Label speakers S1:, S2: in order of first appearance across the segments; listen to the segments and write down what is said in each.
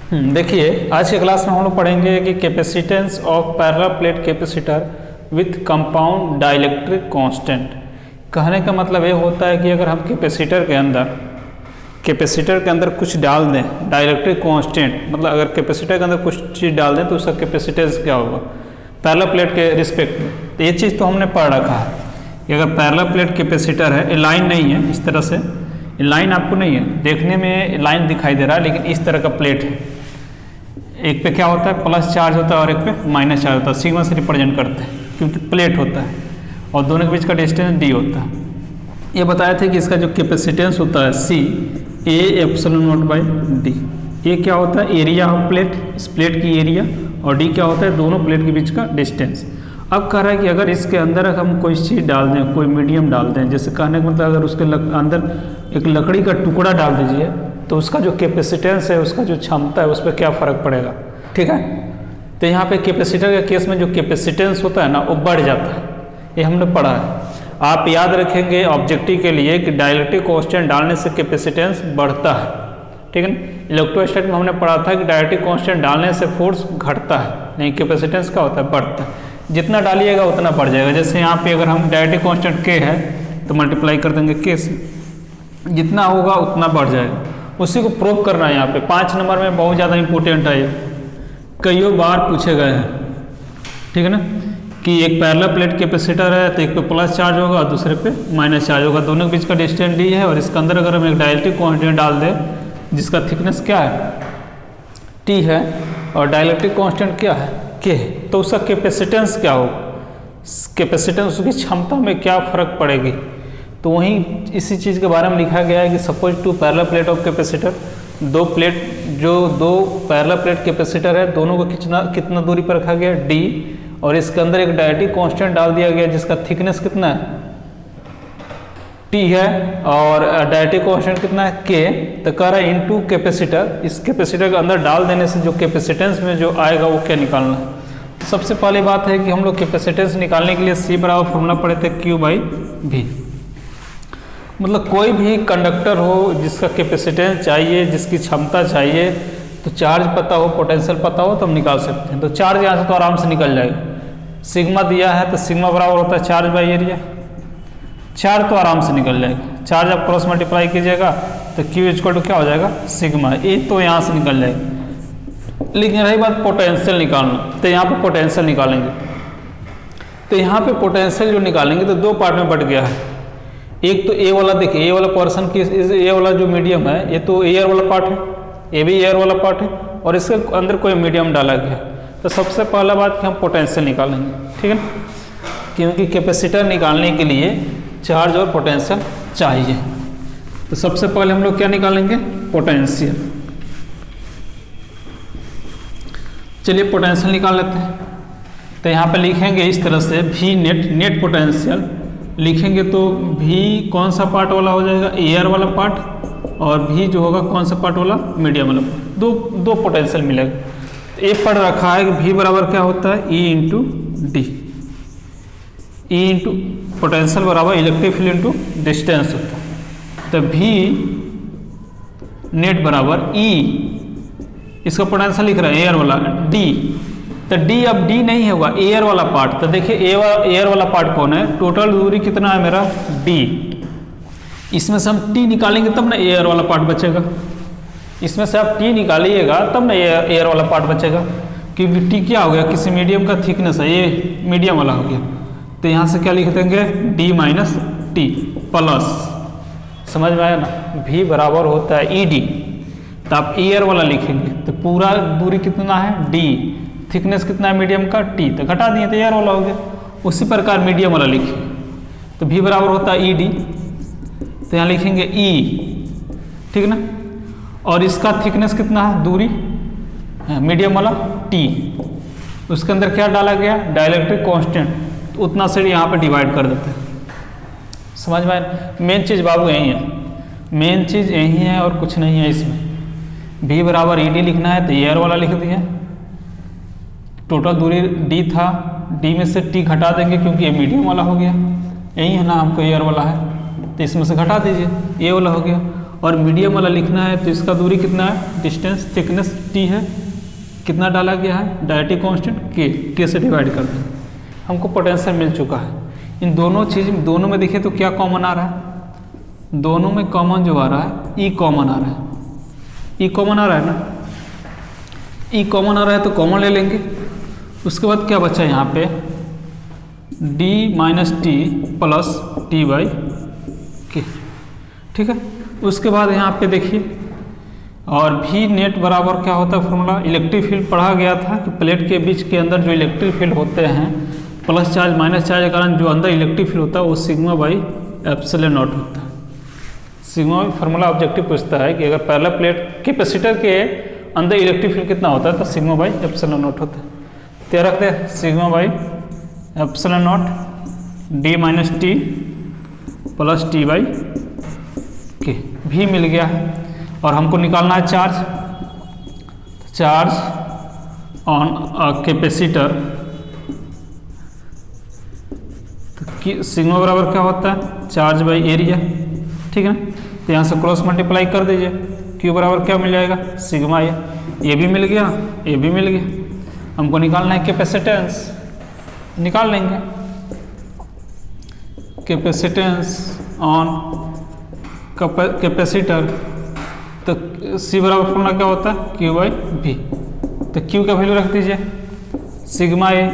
S1: देखिए आज के क्लास में हम लोग पढ़ेंगे कि capacitance of parallel plate capacitor with compound dielectric constant. कहने का मतलब ये होता है कि अगर हम कैपेसिटर के अंदर कुछ डाल दें डाइलेक्ट्रिक कांस्टेंट, मतलब अगर कैपेसिटर के अंदर कुछ चीज़ डाल दें तो उसका कैपेसिटेंस क्या होगा पैरेलल प्लेट के रिस्पेक्ट में। तो ये चीज़ तो हमने पढ़ रखा है कि अगर पैरेलल प्लेट कैपेसिटर है, लाइन नहीं है इस तरह से, लाइन आपको नहीं है, देखने में लाइन दिखाई दे रहा है लेकिन इस तरह का प्लेट है, एक पे क्या होता है प्लस चार्ज होता है और एक पे माइनस चार्ज होता है, सिग्मा से रिप्रेजेंट करते हैं क्योंकि प्लेट होता है और दोनों के बीच का डिस्टेंस डी होता है। ये बताए थे कि इसका जो कैपेसिटेंस होता है C A epsilon naught by D. ये क्या होता है एरिया ऑफ प्लेट, इस प्लेट की एरिया, और डी क्या होता है दोनों प्लेट के बीच का डिस्टेंस। अब कह रहा है कि अगर इसके अंदर हम कोई चीज़ डाल दें, कोई मीडियम डाल दें, जैसे कहने का मतलब अगर उसके अंदर एक लकड़ी का टुकड़ा डाल दीजिए तो उसका जो कैपेसिटेंस है, उसका जो क्षमता है, उस पर क्या फ़र्क पड़ेगा। ठीक है, तो यहाँ पे कैपेसिटर के केस में जो कैपेसिटेंस होता है ना वो बढ़ जाता है, ये हमने पढ़ा है। आप याद रखेंगे ऑब्जेक्टिव के लिए कि डाइलेक्ट्रिक कांस्टेंट डालने से कैपेसिटेंस बढ़ता है। ठीक है ना, इलेक्ट्रोस्टैट में हमने पढ़ा था कि डाइलेक्ट्रिक कांस्टेंट डालने से फोर्स घटता है, नहीं कैपेसिटेंस क्या होता है बढ़ता है। जितना डालिएगा उतना बढ़ जाएगा। जैसे यहाँ पे अगर हम डाइलेक्ट्रिक कांस्टेंट के है तो मल्टीप्लाई कर देंगे के से, जितना होगा उतना बढ़ जाएगा। उसी को प्रूव करना है। यहाँ पे 5 नंबर में बहुत ज़्यादा इंपॉर्टेंट है, ये कई बार पूछे गए हैं। ठीक है ना, कि एक पैरेलल प्लेट कैपेसिटर है तो एक पे प्लस चार्ज होगा और दूसरे पे माइनस चार्ज होगा, दोनों के बीच का डिस्टेंस डी है और इसके अंदर अगर हम एक डाइलेक्ट्रिक कांस्टेंट डाल दें जिसका थिकनेस क्या है टी है और डाइलेक्ट्रिक कांस्टेंट क्या है के, तो उसका कैपेसिटेंस क्या होगा, कैपेसिटेंस उसकी क्षमता में क्या फ़र्क पड़ेगी। तो वहीं इसी चीज़ के बारे में लिखा गया है कि suppose two parallel plate of capacitor, दो पैरेलल प्लेट कैपेसिटर है, दोनों को कितना दूरी पर रखा गया डी, और इसके अंदर एक डाइलेक्ट्रिक कांस्टेंट डाल दिया गया जिसका थिकनेस कितना है टी है और डाइलेक्ट्रिक कांस्टेंट कितना है के। तो कह रहा है इनटू कैपेसिटर, इस कैपेसिटर के अंदर डाल देने से जो कैपेसिटेंस में जो आएगा वो क्या निकालना है। तो सबसे पहली बात है कि हम लोग कैपेसिटेंस निकालने के लिए सी बराबर फॉर्मूला पढ़े थे क्यू बाई भी। मतलब कोई भी कंडक्टर हो जिसका कैपेसिटेंस चाहिए, जिसकी क्षमता चाहिए, तो चार्ज पता हो, पोटेंशियल पता हो तो हम निकाल सकते हैं। तो चार्ज यहाँ से तो आराम से निकल जाएगा, सिग्मा दिया है तो सिग्मा बराबर होता है चार्ज बाई एरिया, चार्ज तो आराम से निकल जाएगा। चार्ज आप क्रॉस मल्टीप्लाई कीजिएगा तो क्यू इक्वल टू क्या हो जाएगा सिग्मा, ये तो यहाँ से निकल जाएगा। लेकिन रही बात पोटेंशियल निकालना, तो यहाँ पे पोटेंशियल निकालेंगे। तो यहाँ पे पोटेंशियल जो निकालेंगे तो दो पार्ट में बट गया है। एक तो ए वाला, देखिए ए वाला पोर्शन की, ए वाला जो मीडियम है ये तो एयर वाला पार्ट है, ये भी एयर वाला पार्ट है और इसके अंदर कोई मीडियम डाला गया है। तो सबसे पहला बात कि हम पोटेंशियल निकालेंगे। ठीक है, क्योंकि कैपेसिटर निकालने के लिए चार्ज और पोटेंशियल चाहिए। तो सबसे पहले हम लोग क्या निकालेंगे पोटेंशियल। चलिए पोटेंशियल निकाल लेते हैं। तो यहाँ पे लिखेंगे इस तरह से भी नेट पोटेंशियल लिखेंगे तो भी कौन सा पार्ट वाला हो जाएगा एयर वाला पार्ट, और भी जो होगा कौन सा पार्ट वाला मीडियम वाला, दो पोटेंशियल मिलेगा। तो एक पढ़ रखा है कि भी बराबर क्या होता है E into D, E into potential बराबर इलेक्ट्रिक फील्ड इंटू डिस्टेंस होता है। तो भी नेट बराबर ई, इसका पोटेंशियल लिख रहा है एयर वाला डी, तो डी अब डी नहीं होगा एयर वाला पार्ट। तो देखिए एयर वाला पार्ट कौन है, टोटल दूरी कितना है मेरा डी, इसमें से हम टी निकालेंगे तब ना एयर वाला पार्ट बचेगा, इसमें से आप टी निकालिएगा तब ना एयर वाला पार्ट बचेगा, क्योंकि टी क्या हो गया किसी मीडियम का थिकनेस है, ये मीडियम वाला हो गया। तो यहाँ से क्या लिख देंगे डी माइनस टी प्लस, समझ में आया ना, भी बराबर होता है ई डी। तो आप एयर वाला लिखेंगे तो पूरा दूरी कितना है डी, थिकनेस कितना है मीडियम का टी, तो घटा दिए तो एयर वाला हो गया। उसी प्रकार मीडियम वाला लिखिए तो भी बराबर होता है ई डी, तो यहाँ लिखेंगे ई, ठीक ना, और इसका थिकनेस कितना है दूरी मीडियम वाला टी, उसके अंदर क्या डाला गया डाइलेक्ट्रिक कांस्टेंट, तो उतना से यहाँ पे डिवाइड कर देते हैं। समझ में आया, मेन चीज़ बाबू यही है, मेन चीज़ यही है और कुछ नहीं है इसमें। भी बराबर ई डी लिखना है तो एयर वाला लिख दिया, टोटल दूरी डी था, डी में से टी घटा देंगे क्योंकि ये मीडियम वाला हो गया, यही है ना, हमको एयर वाला है तो इसमें से घटा दीजिए, ये वाला हो गया। और मीडियम वाला लिखना है तो इसका दूरी कितना है, डिस्टेंस थिकनेस टी है, कितना डाला गया है, डायरेक्टिव कांस्टेंट के से डिवाइड कर देंगे। हमको पोटेंशियल मिल चुका है। इन दोनों में देखिए तो क्या कॉमन आ रहा है, दोनों में कॉमन जो आ रहा है ई कॉमन आ रहा है, ई कॉमन आ रहा है ना, ई कॉमन आ रहा है तो कॉमन ले लेंगे। उसके बाद क्या बचा यहाँ पे, D minus T plus T by के, ठीक है। उसके बाद यहाँ पे देखिए, और भी नेट बराबर क्या होता है फॉर्मूला, इलेक्ट्रिक फील्ड पढ़ा गया था कि प्लेट के बीच के अंदर जो इलेक्ट्रिक फील्ड होते हैं, प्लस चार्ज माइनस चार्ज के कारण जो अंदर इलेक्ट्रिक फील्ड होता है वो सिग्मा बाई एप्सिलॉन नॉट होता है। सिग्मा फार्मूला ऑब्जेक्टिव पूछता है कि अगर पहला प्लेट कैपेसिटर के अंदर इलेक्ट्रिक फील्ड कितना होता है तो सिग्मा बाई एप्सिलॉन नॉट होता है। तो रखते हैं sigma by epsilon naught D minus T plus T by के, भी मिल गया है। और हमको निकालना है चार्ज ऑन कैपेसिटर, तो सिग्मा बराबर क्या होता है, चार्ज बाई एरिया, ठीक है ना। तो यहाँ से क्रॉस मल्टीप्लाई कर दीजिए, क्यू बराबर क्या मिल जाएगा, सिग्मा ये भी मिल गया, ये भी मिल गया। हमको निकालना है कैपेसिटेंस, निकाल लेंगे कैपेसिटेंस ऑन कैपेसिटर, तो सी बराबर फॉर्मूला क्या होता है, क्यू बाई भी। तो क्यू का वैल्यू रख दीजिए सिग्मा ए,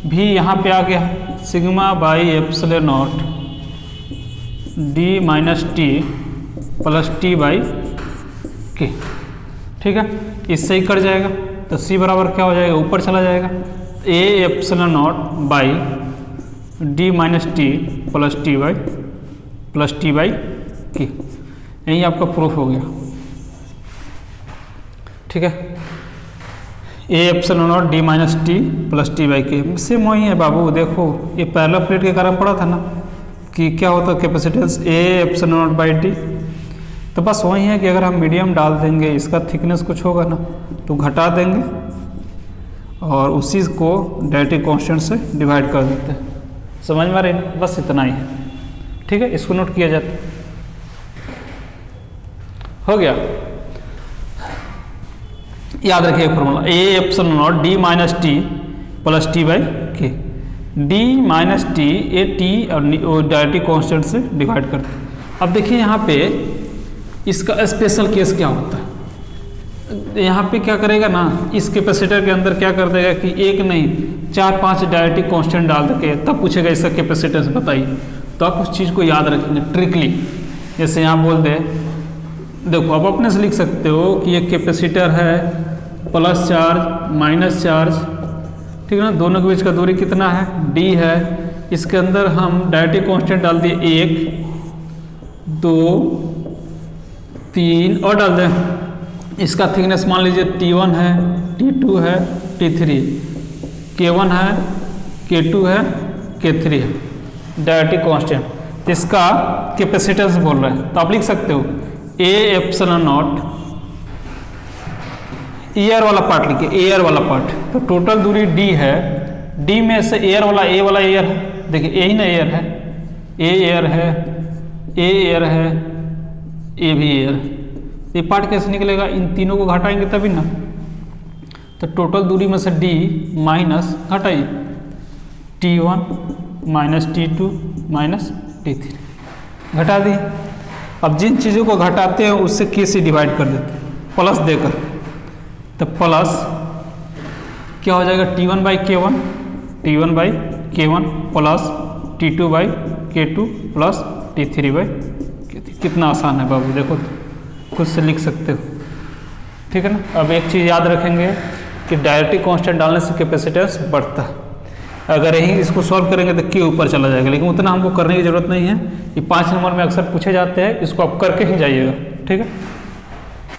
S1: भी यहाँ पे आ गया sigma by epsilon naught D minus T plus T by के, ठीक है। इससे ही कट जाएगा तो सी बराबर क्या हो जाएगा, ऊपर चला जाएगा, ए epsilon naught by D minus T plus T by के। यही आपका प्रूफ हो गया, ठीक है। ए epsilon naught D minus T plus T by के सेम वही है बाबू। देखो ये पहला प्लेट के कारण पड़ा था ना कि क्या होता है capacitance A epsilon naught by T, तो बस वही है कि अगर हम मीडियम डाल देंगे, इसका थिकनेस कुछ होगा ना तो घटा देंगे और उसी को डायरेक्टिव कांस्टेंट से डिवाइड कर देते हैं। समझ में आ रही है, बस इतना ही है, ठीक है। इसको नोट किया जाता है, हो गया। याद रखिए formula, A epsilon naught D minus T plus T by K, D minus T A T और डायरेक्टिव कांस्टेंट से डिवाइड करते हैं। अब देखिए यहाँ पे इसका स्पेशल केस क्या होता है, यहाँ पे क्या करेगा ना, इस कैपेसिटर के अंदर क्या कर देगा कि एक नहीं 4-5 डायरेक्टिव कांस्टेंट डाल के तब पूछेगा इसका कैपेसिटेंस बताइए। तो आप उस चीज़ को याद रखेंगे ट्रिकली, जैसे यहाँ बोल दे, देखो आप अपने से लिख सकते हो कि ये कैपेसिटर है, प्लस चार्ज माइनस चार्ज, ठीक है ना, दोनों के बीच का दूरी कितना है, d है। इसके अंदर हम डायरेक्टिव कांस्टेंट डाल दिए 1 2 3 और डाल दें। इसका थिकनेस मान लीजिए T1 है, T2 है, T3, K1 है, K2 है, K3 है, डायरेक्टिव कांस्टेंट। इसका कैपेसिटेंस बोल रहा है तो आप लिख सकते हो ए एप्सिलॉन नॉट, एयर वाला पार्ट लिखिए, एयर वाला पार्ट। तो टोटल दूरी d है, d में से एयर वाला एयर है, देखिए ए ही ना एयर है, ए एयर है, ए एयर है, ए भी एयर। ये पार्ट कैसे निकलेगा, इन तीनों को घटाएंगे तभी ना। तो टोटल दूरी में से d माइनस घटाइए, T1 minus T2 minus T3, घटा दिए। अब जिन चीज़ों को घटाते हैं उससे k से डिवाइड कर देते हैं प्लस देकर, तो प्लस क्या हो जाएगा, T1 by K1, T1 by K1 plus T2 by K2 plus T3 by K3। कितना आसान है बाबू, देखो तो खुद से लिख सकते हो, ठीक है ना। अब एक चीज़ याद रखेंगे कि डायरेक्टिव कांस्टेंट डालने से कैपेसिटेंस बढ़ता है। अगर यही इसको सॉल्व करेंगे तो के ऊपर चला जाएगा, लेकिन उतना हमको करने की जरूरत नहीं है। ये 5 नंबर में अक्सर पूछे जाते हैं, इसको आप करके ही जाइएगा, ठीक है।